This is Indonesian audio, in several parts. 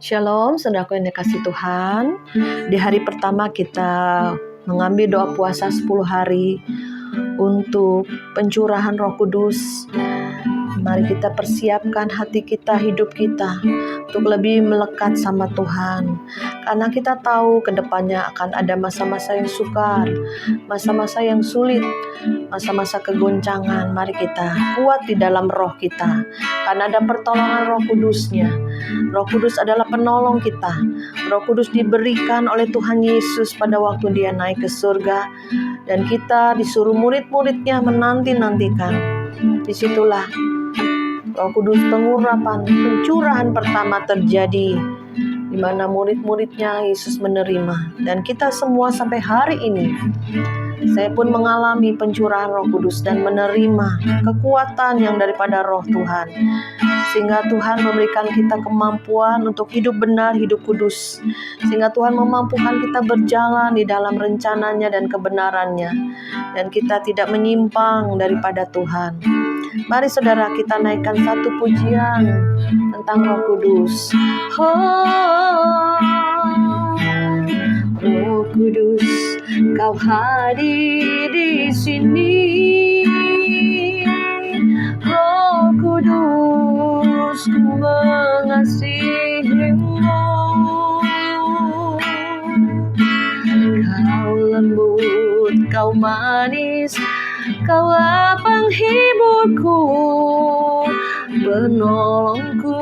Shalom, saudaraku yang dikasih Tuhan. Di hari pertama kita mengambil doa puasa 10 hari untuk pencurahan Roh Kudus. Mari kita persiapkan hati kita, hidup kita untuk lebih melekat sama Tuhan. Karena kita tahu ke depannya akan ada masa-masa yang sukar, masa-masa yang sulit, masa-masa kegoncangan. Mari kita kuat di dalam roh kita, karena ada pertolongan Roh Kudusnya. Roh Kudus adalah penolong kita. Roh Kudus diberikan oleh Tuhan Yesus pada waktu Dia naik ke surga, dan kita disuruh murid-muridnya menanti-nantikan. Disitulah Roh Kudus pengurapan, pencurahan pertama terjadi, di mana murid-muridnya Yesus menerima. Dan kita semua sampai hari ini, saya pun mengalami pencurahan Roh Kudus dan menerima kekuatan yang daripada Roh Tuhan. Sehingga Tuhan memberikan kita kemampuan untuk hidup benar, hidup kudus. Sehingga Tuhan memampukan kita berjalan di dalam rencananya dan kebenarannya. Dan kita tidak menyimpang daripada Tuhan. Mari saudara, kita naikkan satu pujian tentang Roh Kudus. Roh Kudus, Kau hadir di sini. Roh Kudus, ku mengasihimu. Kau lembut, Kau manis, Kaulah penghiburku, penolongku,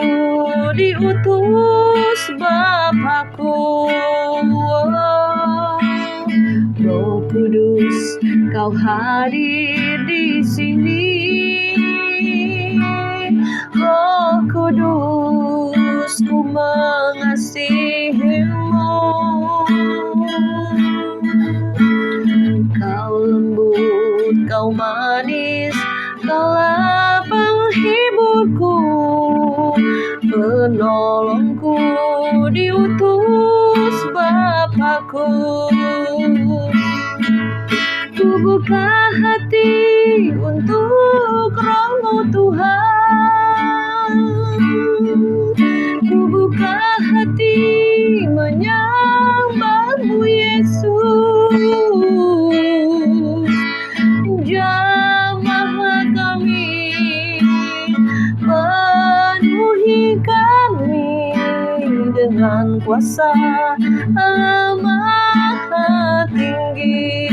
diutus Bapa-Ku. Roh Kudus, Kau hadir di sini. Roh Kudus, ku mengasihimu. Kau lembut, Kau manis, Kaulah penghiburku, penolongku, diutus Bapa-Ku. Ku buka hati untuk Roh-Mu Tuhan. Ku buka hati menyembah-Mu Yesus. Jamahlah kami, penuhi kami dengan kuasa Maha Tinggi.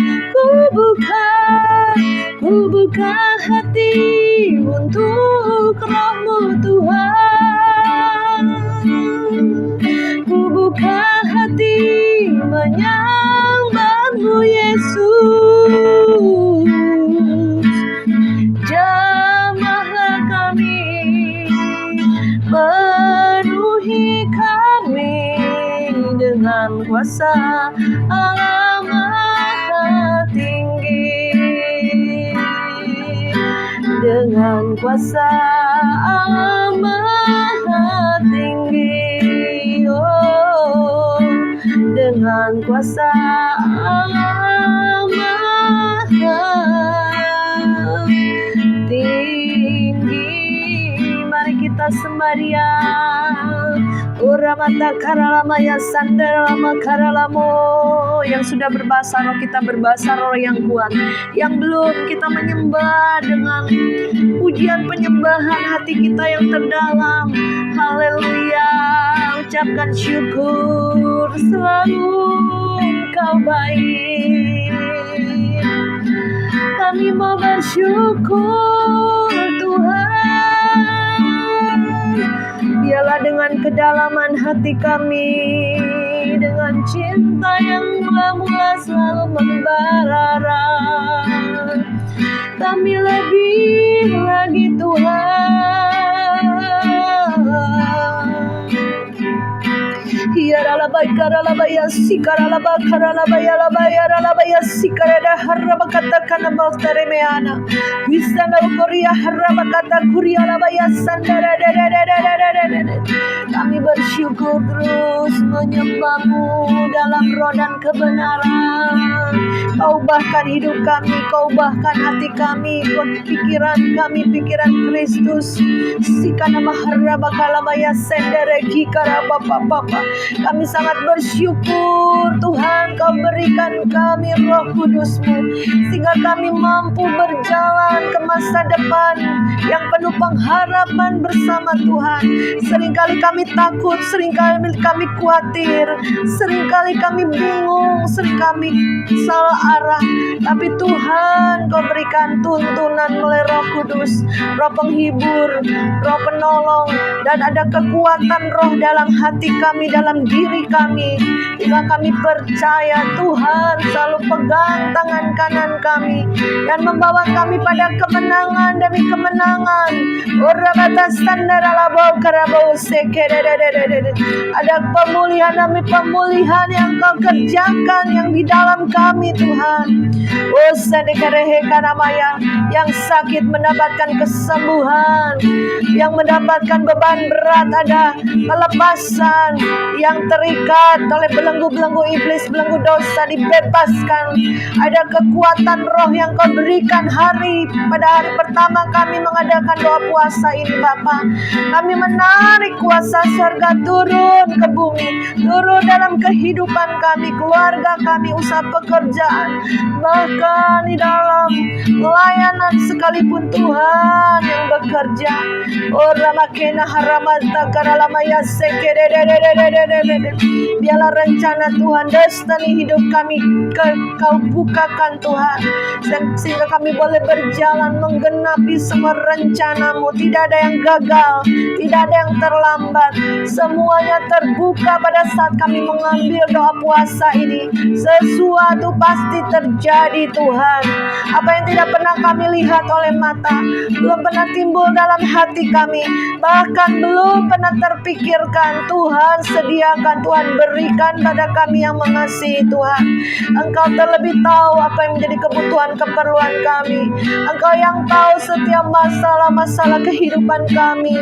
Ku buka hati untuk Roh-Mu Tuhan. Ku buka hati menyembah-Mu Yesus. Jamahlah kami, penuhi kami dengan kuasa Allah Maha Tinggi. Dengan kuasa Allah Maha Tinggi. Oh, dengan kuasa Allah Maha Tinggi. Mari kita sembah Dia. Uramata karalamaya sandaralama karalamo. Yang sudah berbahasa roh, kita berbahasa roh yang kuat. Yang belum, kita menyembah dengan pujian penyembahan hati kita yang terdalam. Haleluya, ucapkan syukur, selalu Engkau baik. Kami mau bersyukur Tuhan. Biarlah dengan kedalaman hati kami, dengan cinta yang mula-mula selalu membara, kami lebih lagi Tuhan. Yaralabai karalabaya sikaralaba karalabaya labaya ralabaya sikarada harabakata kanama taremeana. Wisana koria harabakata kuria labaya sandara. Kami bersyukur terus menyembah-Mu dalam roh dan kebenaran. Kau ubahkan hidup kami, Kau ubahkan hati kami, pikiran kami, pikiran Kristus. Sikana maharaba kalabaya sendere kikara papa. Kami sangat bersyukur Tuhan, Kau berikan kami Roh Kudus-Mu, sehingga kami mampu berjalan ke masa depan yang penuh pengharapan bersama Tuhan. Seringkali kami takut, seringkali kami khawatir, seringkali kami bingung, seringkali kami salah arah. Tapi Tuhan, Kau berikan tuntunan melalui Roh Kudus, Roh penghibur, Roh penolong, dan ada kekuatan Roh dalam hati kami, dalam diri kami, hingga kami percaya Tuhan selalu pegang tangan kanan kami dan membawa kami pada kemenangan demi kemenangan. Ada pemulihan demi pemulihan yang Kau kerjakan yang di dalam kami Tuhan. Yang sakit mendapatkan kesembuhan, yang mendapatkan beban berat ada kelepasan, yang terikat oleh belenggu-belenggu iblis, belenggu dosa dibebaskan. Ada kekuatan Roh yang Kau berikan pada hari pertama kami mengadakan doa puasa ini Bapa. Kami menarik kuasa surga turun ke bumi, turun dalam kehidupan kami, keluarga kami, usaha pekerjaan, bahkan di dalam pelayanan sekalipun Tuhan yang bekerja. Biarlah rencana Tuhan, destiny hidup kami Kau bukakan Tuhan, sehingga kami boleh berjalan menggenapi semua rencana-Mu. Tidak ada yang gagal, tidak ada yang terlambat, semuanya terbuka pada saat kami mengambil doa puasa ini. Sesuatu pasti terjadi Tuhan. Apa yang tidak pernah kami lihat oleh mata, belum pernah timbul dalam hati kami, bahkan belum pernah terpikirkan, Tuhan sediakan, Tuhan berikan pada kami yang mengasihi Tuhan. Engkau terlebih tahu apa yang menjadi kebutuhan keperluan kami. Engkau yang tahu setiap masalah-masalah kehidupan kami.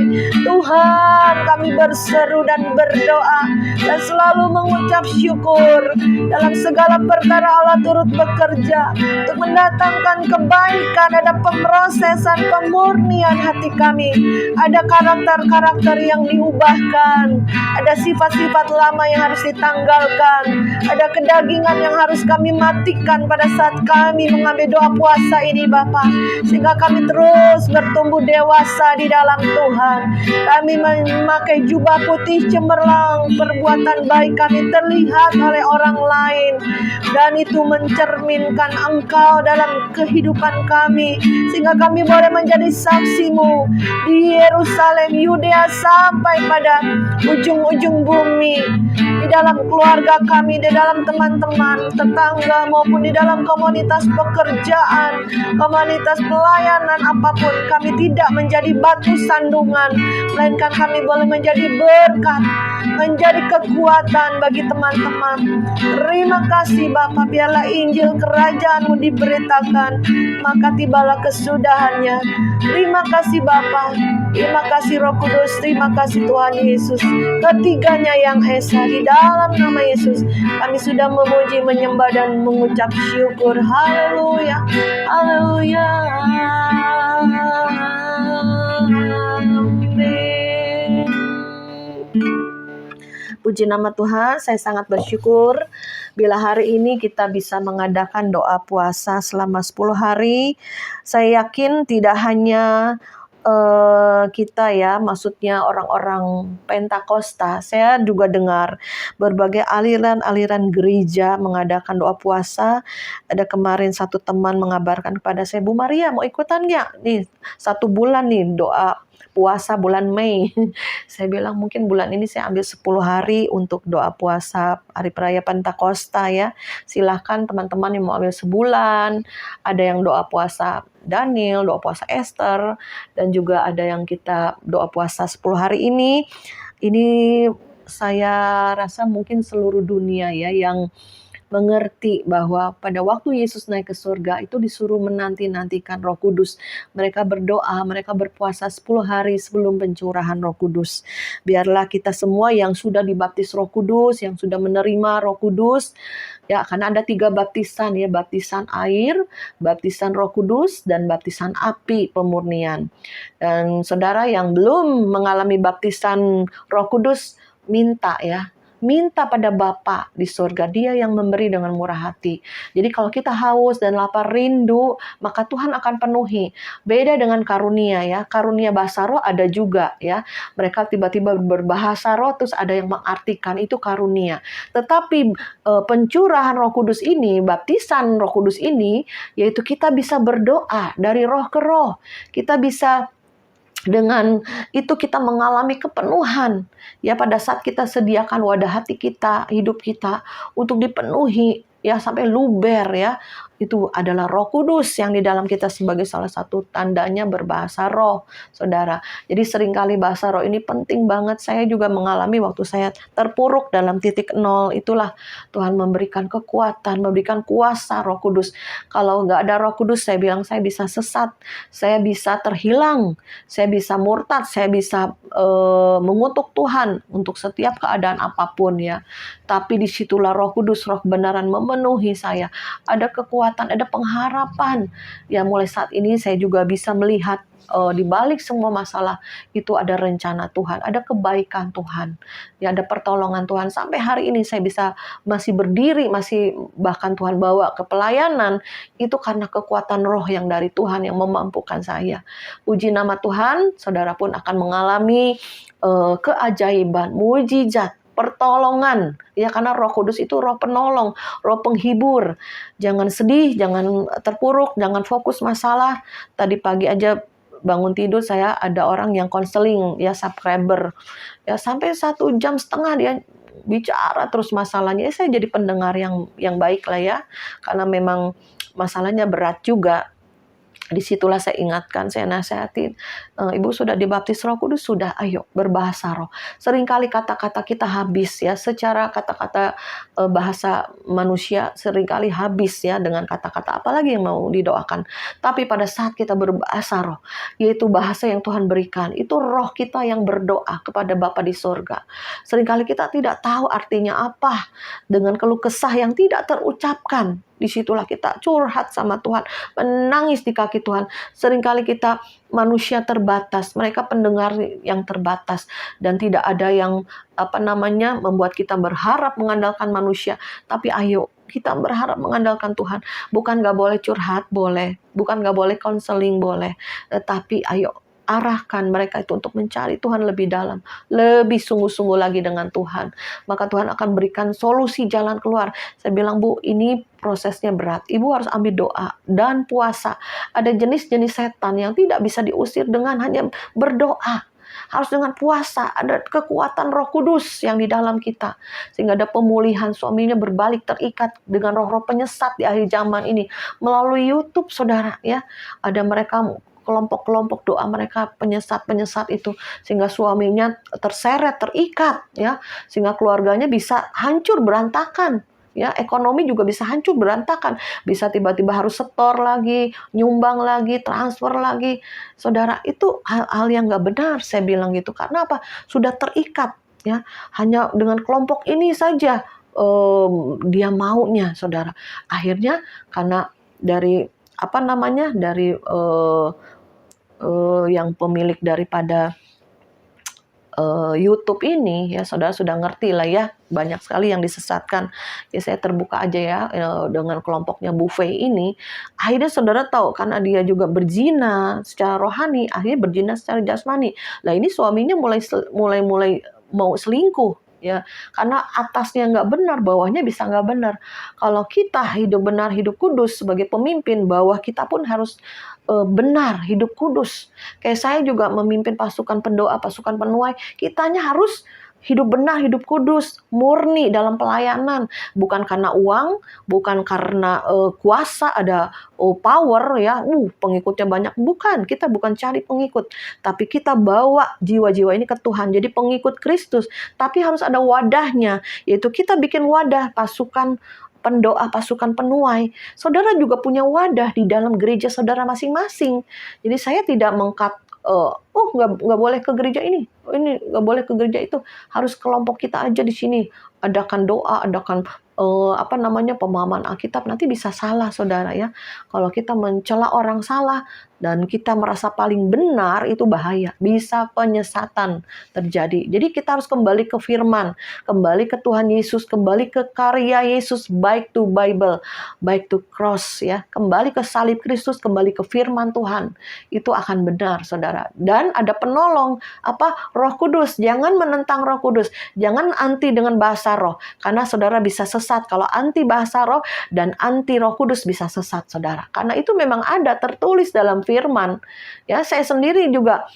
Tuhan, kami berseru dan berdoa dan selalu mengucap syukur. Dalam segala perkara Allah turut bekerja untuk mendatangkan kebaikan. Ada pemrosesan, pemurnian hati kami. Ada karakter-karakter yang diubahkan. Ada sifat-sifat lama yang harus ditanggalkan. Ada kedagingan yang harus kami matikan pada saat kami mengambil doa puasa ini Bapa, sehingga kami terus bertumbuh dewasa di dalam Tuhan. Kami memakai jubah putih cemerlang, perbuatan baik kami terlihat oleh orang lain, dan itu mencerminkan Engkau dalam kehidupan kami, sehingga kami boleh menjadi saksi-Mu di Yerusalem, Yudea, sampai pada ujung-ujung bumi, di dalam keluarga kami, di dalam teman-teman, tetangga, maupun di dalam komunitas pekerjaan, komunitas pelayanan apapun. Kami tidak menjadi batu sandungan, melainkan kami boleh menjadi berkat, menjadi kekuatan bagi teman-teman. Terima kasih Bapa, biarlah Injil kerajaan-Mu diberitakan, maka tibalah kesudahannya. Terima kasih Bapa, terima kasih Roh Kudus, terima kasih Tuhan Yesus. Ketiganya yang esa, di dalam nama Yesus kami sudah memuji, menyembah, dan mengucap syukur. Haleluya, haleluya. Amin. Puji nama Tuhan, saya sangat bersyukur bila hari ini kita bisa mengadakan doa puasa selama 10 hari. Saya yakin tidak hanya kita ya, maksudnya orang-orang Pentakosta. Saya juga dengar berbagai aliran-aliran gereja mengadakan doa puasa. Ada kemarin satu teman mengabarkan kepada saya, Bu Maria mau ikutan nggak? Nih 1 bulan nih doa puasa bulan Mei. Saya bilang mungkin bulan ini saya ambil 10 hari untuk doa puasa hari peraya Pentakosta ya. Silahkan teman-teman yang mau ambil sebulan. Ada yang doa puasa Daniel, doa puasa Esther, dan juga ada yang kita doa puasa 10 hari ini. Ini saya rasa mungkin seluruh dunia ya yang mengerti bahwa pada waktu Yesus naik ke surga itu disuruh menanti-nantikan Roh Kudus. Mereka berdoa, mereka berpuasa 10 hari sebelum pencurahan Roh Kudus. Biarlah kita semua yang sudah dibaptis Roh Kudus, yang sudah menerima Roh Kudus, ya, karena ada 3 baptisan ya, baptisan air, baptisan Roh Kudus, dan baptisan api pemurnian. Dan saudara yang belum mengalami baptisan Roh Kudus, minta pada Bapa di surga, Dia yang memberi dengan murah hati. Jadi kalau kita haus dan lapar rindu, maka Tuhan akan penuhi. Beda dengan karunia ya, karunia bahasa roh ada juga ya. Mereka tiba-tiba berbahasa roh terus ada yang mengartikan, itu karunia. Tetapi pencurahan Roh Kudus ini, baptisan Roh Kudus ini, yaitu kita bisa berdoa dari roh ke roh. Kita bisa dengan itu kita mengalami kepenuhan. Ya, pada saat kita sediakan wadah hati kita, hidup kita untuk dipenuhi ya sampai luber ya. Itu adalah Roh Kudus yang di dalam kita sebagai salah satu tandanya berbahasa roh, saudara. Jadi seringkali bahasa roh ini penting banget. Saya juga mengalami waktu saya terpuruk dalam titik nol. Itulah Tuhan memberikan kekuatan, memberikan kuasa Roh Kudus. Kalau nggak ada Roh Kudus, saya bilang saya bisa sesat, saya bisa terhilang, saya bisa murtad, saya bisa mengutuk Tuhan untuk setiap keadaan apapun ya. Tapi disitulah Roh Kudus, Roh kebenaran memenuhi saya. Ada kekuatan, ada pengharapan. Ya, mulai saat ini saya juga bisa melihat di balik semua masalah itu ada rencana Tuhan, ada kebaikan Tuhan, ya ada pertolongan Tuhan. Sampai hari ini saya bisa masih berdiri, masih bahkan Tuhan bawa ke pelayanan, itu karena kekuatan roh yang dari Tuhan yang memampukan saya. Puji nama Tuhan, saudara pun akan mengalami keajaiban, mujizat, pertolongan ya, karena Roh Kudus itu roh penolong, roh penghibur. Jangan sedih, jangan terpuruk, jangan fokus masalah. Tadi pagi aja bangun tidur saya ada orang yang konseling ya, subscriber ya, sampai 1,5 jam dia bicara terus masalahnya. Saya jadi pendengar yang baik lah ya, karena memang masalahnya berat juga. Disitulah saya ingatkan, saya nasihatin, Ibu sudah dibaptis Roh Kudus, sudah, ayo berbahasa roh. Seringkali kata-kata kita habis ya, secara kata-kata bahasa manusia seringkali habis ya dengan kata-kata apalagi yang mau didoakan. Tapi pada saat kita berbahasa roh, yaitu bahasa yang Tuhan berikan, itu roh kita yang berdoa kepada Bapa di surga. Seringkali kita tidak tahu artinya apa, dengan keluh kesah yang tidak terucapkan. Disitulah kita curhat sama Tuhan, menangis di kaki Tuhan. Seringkali kita manusia terbatas, mereka pendengar yang terbatas, dan tidak ada yang membuat kita berharap mengandalkan manusia. Tapi ayo kita berharap mengandalkan Tuhan. Bukan gak boleh curhat, boleh. Bukan gak boleh konseling, boleh. Tetapi ayo arahkan mereka itu untuk mencari Tuhan lebih dalam, lebih sungguh-sungguh lagi dengan Tuhan. Maka Tuhan akan berikan solusi jalan keluar. Saya bilang, Bu, ini prosesnya berat. Ibu harus ambil doa dan puasa. Ada jenis-jenis setan yang tidak bisa diusir dengan hanya berdoa. Harus dengan puasa, ada kekuatan Roh Kudus yang di dalam kita. Sehingga ada pemulihan, suaminya berbalik terikat dengan roh-roh penyesat di akhir zaman ini. Melalui YouTube, saudara, ya, ada mereka kelompok-kelompok doa mereka penyesat-penyesat itu, sehingga suaminya terseret, terikat ya, sehingga keluarganya bisa hancur berantakan ya, ekonomi juga bisa hancur berantakan, bisa tiba-tiba harus setor lagi, nyumbang lagi, transfer lagi. Saudara, itu hal-hal yang nggak benar, saya bilang gitu. Karena apa? Sudah terikat ya, hanya dengan kelompok ini saja dia maunya, saudara. Akhirnya karena dari yang pemilik daripada YouTube ini ya, saudara sudah ngerti lah ya, banyak sekali yang disesatkan. Ya, saya terbuka aja ya dengan kelompoknya buffet ini. Akhirnya saudara tahu, karena dia juga berzina secara rohani, akhirnya berzina secara jasmani. Nah, ini suaminya mulai mau selingkuh ya, karena atasnya nggak benar, bawahnya bisa nggak benar. Kalau kita hidup benar, hidup kudus sebagai pemimpin, bawah kita pun harus benar, hidup kudus. Kayak saya juga memimpin pasukan pendoa, pasukan penuai, kitanya harus hidup benar, hidup kudus, murni dalam pelayanan. Bukan karena uang, bukan karena kuasa, ada power ya, pengikutnya banyak. Bukan, kita bukan cari pengikut. Tapi kita bawa jiwa-jiwa ini ke Tuhan. Jadi pengikut Kristus. Tapi harus ada wadahnya, yaitu kita bikin wadah pasukan pendoa, pasukan penuai. Saudara juga punya wadah di dalam gereja saudara masing-masing. Jadi saya tidak nggak boleh ke gereja ini nggak boleh ke gereja itu, harus kelompok kita aja di sini. Adakan doa, adakan pemahaman Alkitab. Nanti bisa salah saudara ya. Kalau kita mencela orang salah dan kita merasa paling benar, itu bahaya. Bisa penyesatan terjadi. Jadi kita harus kembali ke firman, kembali ke Tuhan Yesus, kembali ke karya Yesus, back to Bible, back to cross ya. Kembali ke salib Kristus, kembali ke firman Tuhan. Itu akan benar saudara. Dan ada penolong, Roh Kudus. Jangan menentang Roh Kudus. Jangan anti dengan bahasa roh. Karena saudara bisa sesat kalau anti bahasa roh dan anti Roh Kudus, bisa sesat saudara. Karena itu memang ada tertulis dalam firman. Ya, saya sendiri juga,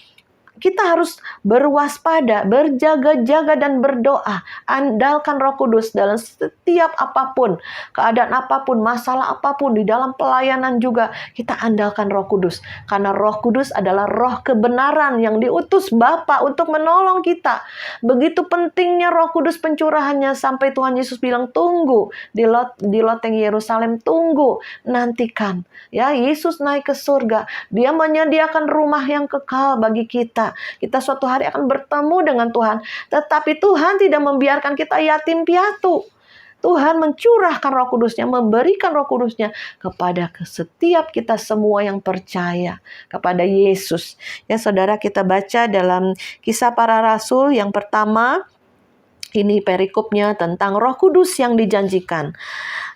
kita harus berwaspada, berjaga-jaga dan berdoa. Andalkan Roh Kudus dalam setiap apapun, keadaan apapun, masalah apapun, di dalam pelayanan juga kita andalkan Roh Kudus. Karena Roh Kudus adalah roh kebenaran yang diutus Bapa untuk menolong kita. Begitu pentingnya Roh Kudus pencurahannya sampai Tuhan Yesus bilang, tunggu di loteng Yerusalem, tunggu, nantikan. Ya, Yesus naik ke surga. Dia menyediakan rumah yang kekal bagi kita. Kita suatu hari akan bertemu dengan Tuhan. Tetapi Tuhan tidak membiarkan kita yatim piatu. Tuhan mencurahkan Roh Kudusnya, memberikan Roh Kudusnya kepada setiap kita semua yang percaya kepada Yesus. Ya saudara, kita baca dalam Kisah Para Rasul yang pertama. Ini perikopnya tentang Roh Kudus yang dijanjikan.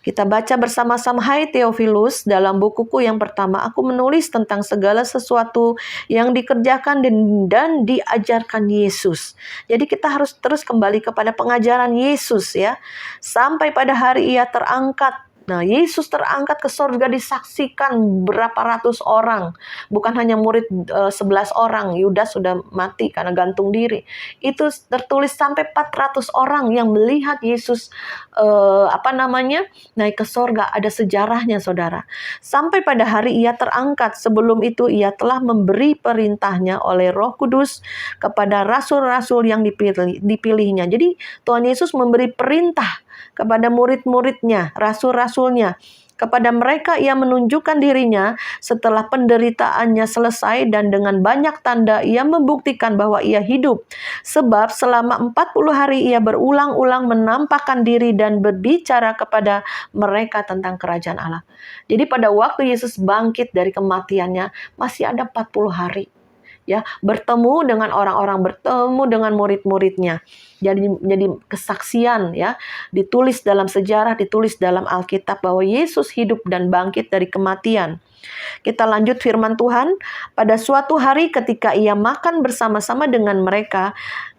Kita baca bersama-sama. Hai Theophilus, dalam bukuku yang pertama aku menulis tentang segala sesuatu yang dikerjakan dan diajarkan Yesus. Jadi kita harus terus kembali kepada pengajaran Yesus ya. Sampai pada hari ia terangkat. Nah, Yesus terangkat ke surga disaksikan berapa ratus orang. Bukan hanya murid 11 orang. Yudas sudah mati karena gantung diri. Itu tertulis sampai 400 orang yang melihat Yesus naik ke surga. Ada sejarahnya saudara. Sampai pada hari ia terangkat. Sebelum itu ia telah memberi perintahnya oleh Roh Kudus kepada rasul-rasul yang dipilihnya. Jadi Tuhan Yesus memberi perintah kepada murid-muridnya, rasul-rasulnya. Kepada mereka ia menunjukkan dirinya setelah penderitaannya selesai, dan dengan banyak tanda ia membuktikan bahwa ia hidup. Sebab selama 40 hari ia berulang-ulang menampakkan diri dan berbicara kepada mereka tentang kerajaan Allah. Jadi pada waktu Yesus bangkit dari kematiannya, masih ada 40 hari. Ya, bertemu dengan orang-orang, bertemu dengan murid-muridnya. Jadi kesaksian ya, ditulis dalam sejarah, ditulis dalam Alkitab bahwa Yesus hidup dan bangkit dari kematian. Kita lanjut firman Tuhan. Pada suatu hari ketika ia makan bersama-sama dengan mereka,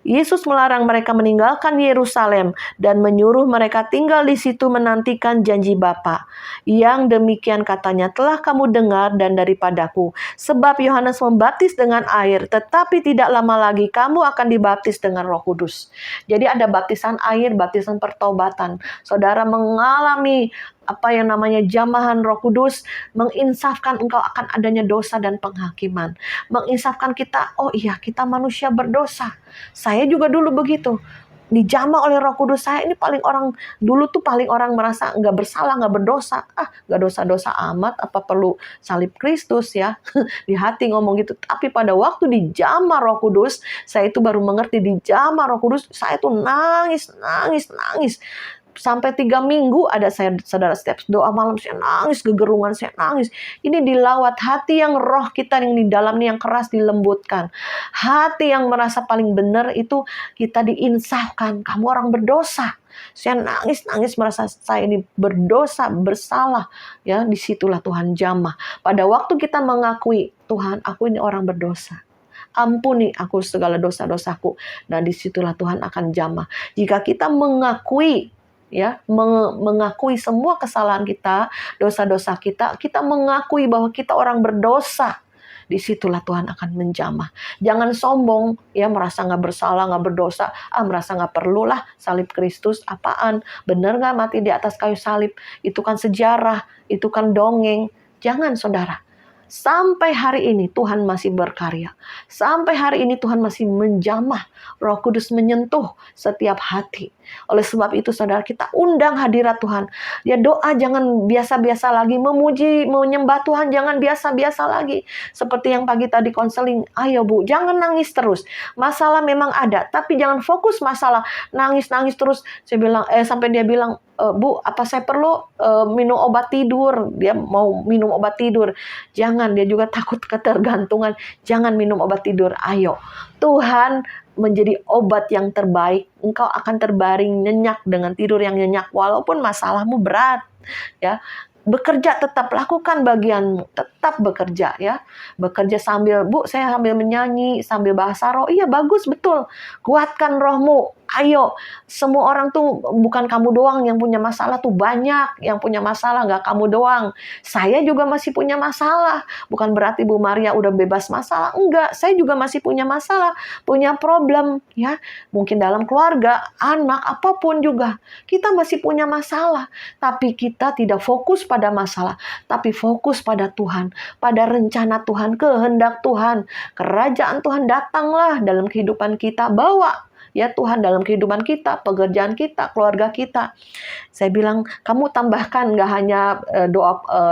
Yesus melarang mereka meninggalkan Yerusalem dan menyuruh mereka tinggal di situ menantikan janji Bapa. Yang demikian katanya telah kamu dengar dan daripadaku. Sebab Yohanes membaptis dengan air, tetapi tidak lama lagi kamu akan dibaptis dengan Roh Kudus. Jadi ada baptisan air, baptisan pertobatan. Saudara mengalami jamahan Roh Kudus, menginsafkan engkau akan adanya dosa dan penghakiman. Menginsafkan kita, oh iya kita manusia berdosa. Saya juga dulu begitu. Dijamah oleh Roh Kudus. Saya ini paling orang merasa nggak bersalah, nggak berdosa. Nggak dosa-dosa amat, apa perlu salib Kristus ya. Di hati ngomong gitu. Tapi pada waktu dijamah Roh Kudus, saya itu baru mengerti dijamah Roh Kudus. Saya tuh nangis. Sampai 3 minggu ada saudara setiap doa malam saya nangis, gegerungan saya nangis. Ini dilawat hati yang roh kita yang di dalamnya yang keras dilembutkan. Hati yang merasa paling benar itu kita diinsafkan. Kamu orang berdosa. Saya nangis merasa saya ini berdosa, bersalah. Ya, disitulah Tuhan jamah. Pada waktu kita mengakui, Tuhan aku ini orang berdosa. Ampuni aku segala dosa-dosaku. Nah disitulah Tuhan akan jamah. Jika kita mengakui mengakui semua kesalahan kita, dosa-dosa kita, kita mengakui bahwa kita orang berdosa. Disitulah Tuhan akan menjamah. Jangan sombong, ya merasa nggak bersalah, nggak berdosa, merasa nggak perlulah salib Kristus, apaan? Bener nggak mati di atas kayu salib? Itu kan sejarah, itu kan dongeng. Jangan saudara. Sampai hari ini Tuhan masih berkarya. Sampai hari ini Tuhan masih menjamah. Roh Kudus menyentuh setiap hati. Oleh sebab itu saudara, kita undang hadirat Tuhan. Ya, doa jangan biasa-biasa lagi. Memuji, menyembah Tuhan jangan biasa-biasa lagi. Seperti yang pagi tadi konseling. Ayo Bu, jangan nangis terus. Masalah memang ada, tapi jangan fokus masalah. Nangis-nangis terus. Saya bilang, sampai dia bilang, Bu, apa saya perlu minum obat tidur? Dia mau minum obat tidur. Jangan, dia juga takut ketergantungan. Jangan minum obat tidur. Ayo, Tuhan menjadi obat yang terbaik. Engkau akan terbaring nyenyak dengan tidur yang nyenyak walaupun masalahmu berat, ya. Bekerja, tetap lakukan bagianmu, tetap bekerja, ya. Bekerja sambil, Bu, saya sambil menyanyi, sambil bahasa roh. Iya, bagus, betul. Kuatkan rohmu. Ayo, semua orang tuh bukan kamu doang yang punya masalah, tuh banyak yang punya masalah, nggak kamu doang. Saya juga masih punya masalah. Bukan berarti Bu Maria udah bebas masalah. Enggak, saya juga masih punya masalah, punya problem, ya. Mungkin dalam keluarga, anak, apapun juga. Kita masih punya masalah. Tapi kita tidak fokus pada masalah, tapi fokus pada Tuhan, pada rencana Tuhan, kehendak Tuhan. Kerajaan Tuhan datanglah dalam kehidupan kita, bawa ya Tuhan dalam kehidupan kita, pekerjaan kita, keluarga kita. Saya bilang, kamu tambahkan nggak hanya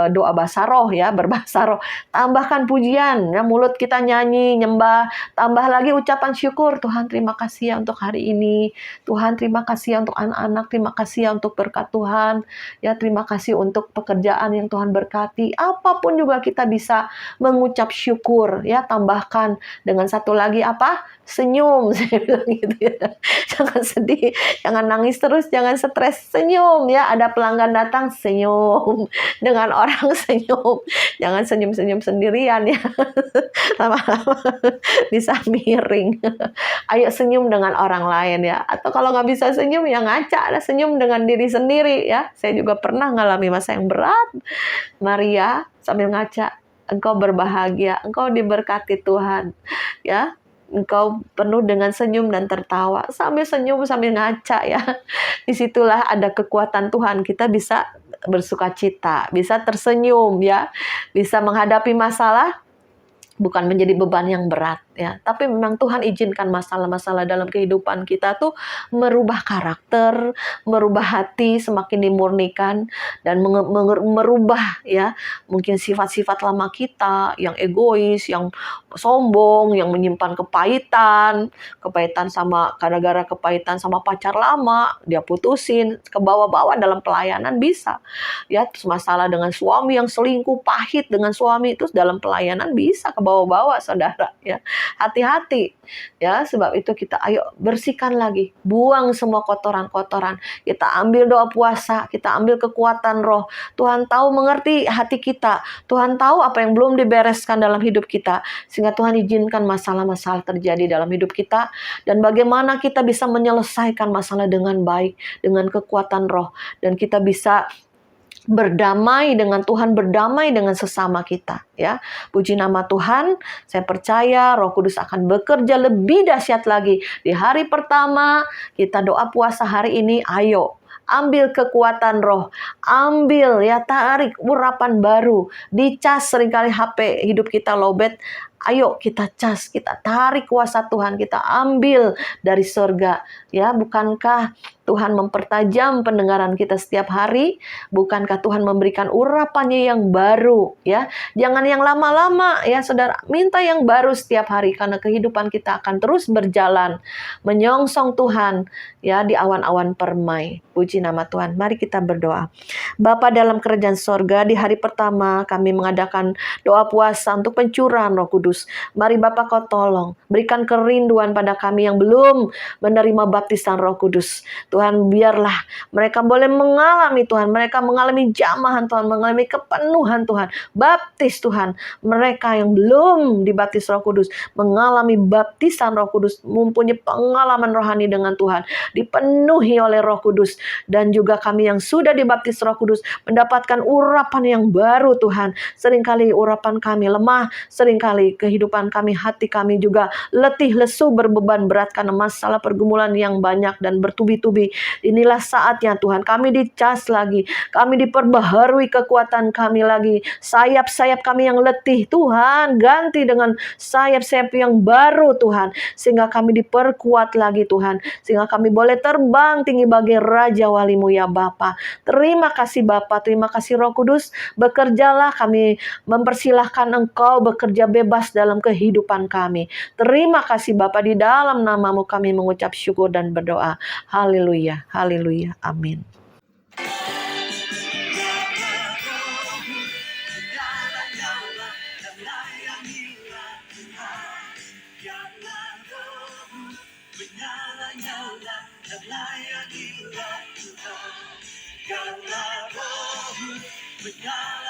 doa bahasa roh, ya, berbahasa roh. Tambahkan pujian, ya, mulut kita nyanyi, nyembah. Tambah lagi ucapan syukur. Tuhan, terima kasih ya untuk hari ini. Tuhan, terima kasih ya untuk anak-anak. Terima kasih ya untuk berkat Tuhan. Ya, terima kasih untuk pekerjaan yang Tuhan berkati. Apapun juga kita bisa mengucap syukur. Ya, tambahkan dengan satu lagi apa? Senyum. Saya bilang gitu ya. Jangan sedih, jangan nangis terus, jangan stres, senyum, ya. Ada pelanggan datang, senyum. Dengan orang, senyum. Jangan senyum-senyum sendirian, ya. Lama-lama bisa miring. Ayo senyum dengan orang lain, ya. Atau kalau nggak bisa senyum, ya ngaca, ada senyum dengan diri sendiri, ya. Saya juga pernah ngalami masa yang berat. Maria sambil ngaca, engkau berbahagia, engkau diberkati Tuhan, ya. Engkau penuh dengan senyum dan tertawa. Sambil senyum, sambil ngaca, ya. Disitulah ada kekuatan Tuhan. Kita bisa bersukacita, bisa tersenyum, ya. Bisa menghadapi masalah, bukan menjadi beban yang berat, ya. Tapi memang Tuhan izinkan masalah-masalah dalam kehidupan kita tuh merubah karakter, merubah hati, semakin dimurnikan, dan merubah, ya, mungkin sifat-sifat lama kita yang egois, yang sombong, yang menyimpan kepahitan sama gara-gara kepahitan sama pacar lama, dia putusin, ke bawah-bawah dalam pelayanan bisa, ya. Terus masalah dengan suami yang selingkuh, pahit dengan suami, terus dalam pelayanan bisa ke bawah-bawah, saudara, ya. Hati-hati, ya. Sebab itu kita ayo bersihkan lagi, buang semua kotoran-kotoran. Kita ambil doa puasa, kita ambil kekuatan roh. Tuhan tahu, mengerti hati kita. Tuhan tahu apa yang belum dibereskan dalam hidup kita, sehingga Tuhan izinkan masalah-masalah terjadi dalam hidup kita. Dan bagaimana kita bisa menyelesaikan masalah dengan baik, dengan kekuatan roh, dan kita bisa berdamai dengan Tuhan, berdamai dengan sesama kita, ya. Puji nama Tuhan. Saya percaya Roh Kudus akan bekerja lebih dahsyat lagi. Di hari pertama kita doa puasa hari ini, ayo ambil kekuatan roh, ambil, ya, tarik urapan baru. Dicas seringkali HP hidup kita lowbat. Ayo kita cas, kita tarik kuasa Tuhan, kita ambil dari surga, ya. Bukankah Tuhan mempertajam pendengaran kita setiap hari? Bukankah Tuhan memberikan urapannya yang baru, ya? Jangan yang lama-lama, ya, saudara. Minta yang baru setiap hari, karena kehidupan kita akan terus berjalan menyongsong Tuhan, ya, di awan-awan permai. Puji nama Tuhan. Mari kita berdoa. Bapa dalam kerajaan sorga, di hari pertama kami mengadakan doa puasa untuk pencurahan Roh Kudus. Mari Bapa, Kau tolong berikan kerinduan pada kami yang belum menerima baptisan Roh Kudus. Tuhan, biarlah mereka boleh mengalami, Tuhan, mereka mengalami jamahan Tuhan, mengalami kepenuhan Tuhan. Baptis Tuhan, mereka yang belum dibaptis Roh Kudus mengalami baptisan Roh Kudus, mempunyai pengalaman rohani dengan Tuhan, dipenuhi oleh Roh Kudus. Dan juga kami yang sudah dibaptis Roh Kudus mendapatkan urapan yang baru, Tuhan. Seringkali urapan kami lemah, seringkali kehidupan kami, hati kami juga letih, lesu, berbeban berat karena masalah pergumulan yang banyak dan bertubi-tubi. Inilah saatnya Tuhan, kami dicas lagi, kami diperbaharui kekuatan kami lagi. Sayap-sayap kami yang letih, Tuhan, ganti dengan sayap-sayap yang baru Tuhan, sehingga kami diperkuat lagi Tuhan, sehingga kami boleh terbang tinggi bagai Raja Walimu ya Bapa. Terima kasih Bapa, terima kasih Roh Kudus, bekerjalah, kami mempersilahkan Engkau bekerja bebas dalam kehidupan kami. Terima kasih Bapa, di dalam namamu kami mengucap syukur dan berdoa. Haleluya, haleluya, amin. Karena Rohmu menyala